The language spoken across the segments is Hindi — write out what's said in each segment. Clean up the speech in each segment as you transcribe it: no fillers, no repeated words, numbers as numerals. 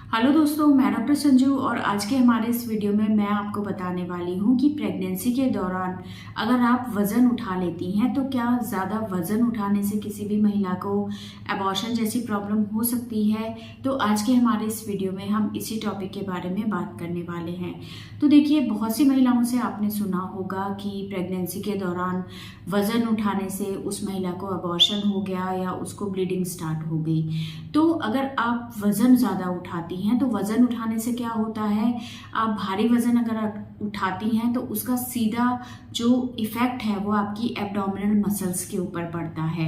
हेलो दोस्तों, मैं डॉक्टर संजू और आज के हमारे इस वीडियो में मैं आपको बताने वाली हूँ कि प्रेगनेंसी के दौरान अगर आप वज़न उठा लेती हैं तो क्या ज़्यादा वज़न उठाने से किसी भी महिला को एबॉर्शन जैसी प्रॉब्लम हो सकती है। तो आज के हमारे इस वीडियो में हम इसी टॉपिक के बारे में बात करने वाले हैं। तो देखिए, बहुत सी महिलाओं से आपने सुना होगा कि प्रेगनेंसी के दौरान वज़न उठाने से उस महिला को एबॉर्शन हो गया या उसको ब्लीडिंग स्टार्ट हो गई। तो अगर आप वज़न ज़्यादा उठाती हैं तो वज़न उठाने से क्या होता है, आप भारी वज़न अगर आप उठाती हैं तो उसका सीधा जो इफ़ेक्ट है वो आपकी एब्डोमिनल मसल्स के ऊपर पड़ता है।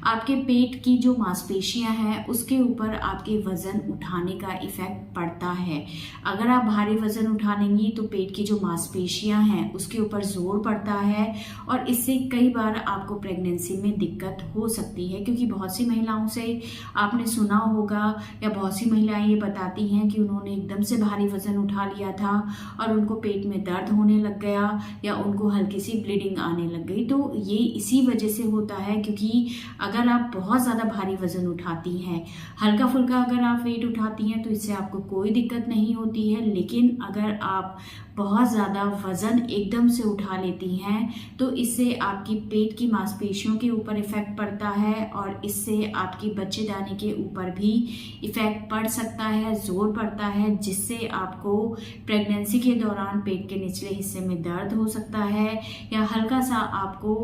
आपके पेट की जो मांसपेशियां हैं उसके ऊपर आपके वज़न उठाने का इफ़ेक्ट पड़ता है। अगर आप भारी वज़न उठा लेंगी तो पेट की जो मांसपेशियां हैं उसके ऊपर ज़ोर पड़ता है और इससे कई बार आपको प्रेगनेंसी में दिक्कत हो सकती है, क्योंकि बहुत सी महिलाओं से आपने सुना होगा या बहुत सी महिलाएं ये बताती हैं कि उन्होंने एकदम से भारी वज़न उठा लिया था और उनको पेट में दर्द होने लग गया या उनको हल्की सी ब्लीडिंग आने लग गई। तो ये इसी वजह से होता है, क्योंकि अगर आप बहुत ज़्यादा भारी वज़न उठाती हैं, हल्का फुल्का अगर आप वेट उठाती हैं तो इससे आपको कोई दिक्कत नहीं होती है, लेकिन अगर आप बहुत ज़्यादा वज़न एकदम से उठा लेती हैं तो इससे आपकी पेट की मांसपेशियों के ऊपर इफ़ेक्ट पड़ता है और इससे आपकी बच्चेदानी के ऊपर भी इफ़ेक्ट पड़ सकता है, ज़ोर पड़ता है, जिससे आपको प्रेगनेंसी के दौरान पेट के निचले हिस्से में दर्द हो सकता है या हल्का सा आपको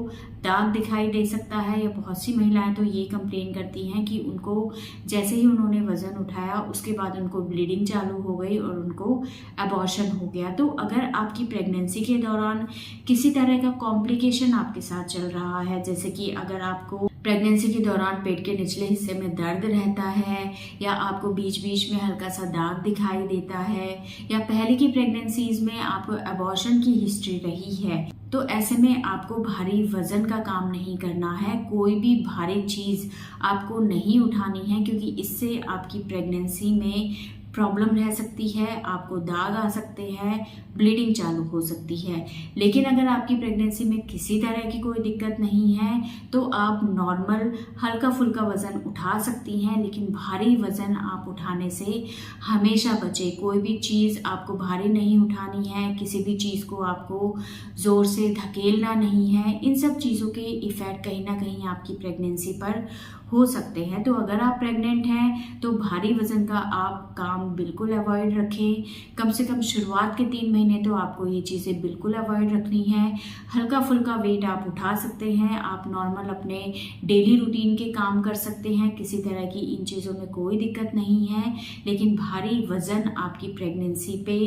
दाग दिखाई दे सकता है। या बहुत सी महिलाएं तो ये कंप्लेन करती हैं कि उनको जैसे ही उन्होंने वज़न उठाया उसके बाद उनको ब्लीडिंग चालू हो गई और उनको एबॉर्शन हो गया। तो अगर आपकी प्रेगनेंसी के दौरान किसी तरह का कॉम्प्लिकेशन आपके साथ चल रहा है, जैसे कि अगर आपको प्रेगनेंसी के दौरान पेट के निचले हिस्से में दर्द रहता है या आपको बीच बीच में हल्का सा दाग दिखाई देता है या पहले की प्रेगनेंसीज में आपको एबॉर्शन की हिस्ट्री रही है, तो ऐसे में आपको भारी वज़न का काम नहीं करना है। कोई भी भारी चीज़ आपको नहीं उठानी है, क्योंकि इससे आपकी प्रेगनेंसी में प्रॉब्लम रह सकती है, आपको दाग आ सकते हैं, ब्लीडिंग चालू हो सकती है। लेकिन अगर आपकी प्रेगनेंसी में किसी तरह की कोई दिक्कत नहीं है तो आप नॉर्मल हल्का फुल्का वज़न उठा सकती हैं, लेकिन भारी वज़न आप उठाने से हमेशा बचें। कोई भी चीज़ आपको भारी नहीं उठानी है, किसी भी चीज़ को आपको ज़ोर से धकेलना नहीं है। इन सब चीज़ों के इफ़ेक्ट कहीं ना कहीं आपकी प्रेगनेंसी पर हो सकते हैं। तो अगर आप प्रेग्नेंट हैं तो भारी वज़न का आप काम बिल्कुल अवॉइड रखें। कम से कम शुरुआत के 3 महीने तो आपको ये चीज़ें बिल्कुल अवॉइड रखनी है। हल्का फुल्का वेट आप उठा सकते हैं, आप नॉर्मल अपने डेली रूटीन के काम कर सकते हैं, किसी तरह की इन चीज़ों में कोई दिक्कत नहीं है। लेकिन भारी वज़न आपकी प्रेगनेंसी पे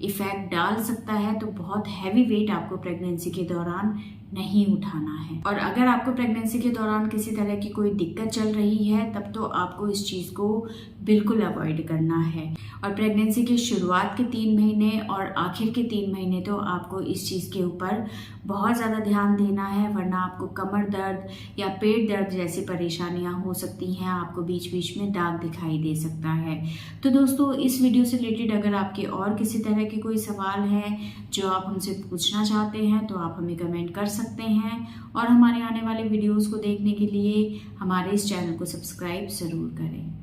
इफ़ेक्ट डाल सकता है, तो बहुत हैवी वेट आपको प्रेगनेंसी के दौरान नहीं उठाना है। और अगर आपको प्रेगनेंसी के दौरान किसी तरह की कोई दिक्कत चल रही है तब तो आपको इस चीज़ को बिल्कुल अवॉइड करना है। और प्रेगनेंसी के शुरुआत के 3 महीने और आखिर के 3 महीने तो आपको इस चीज़ के ऊपर बहुत ज़्यादा ध्यान देना है, वरना आपको कमर दर्द या पेट दर्द जैसी परेशानियां हो सकती हैं, आपको बीच बीच में दाग दिखाई दे सकता है। तो दोस्तों, इस वीडियो से रिलेटेड अगर आपके और किसी तरह के कोई सवाल हैं जो आप हमसे पूछना चाहते हैं तो आप हमें कमेंट कर सकते हैं और हमारे आने वाले वीडियोज़ को देखने के लिए हमारे इस चैनल को सब्सक्राइब ज़रूर करें।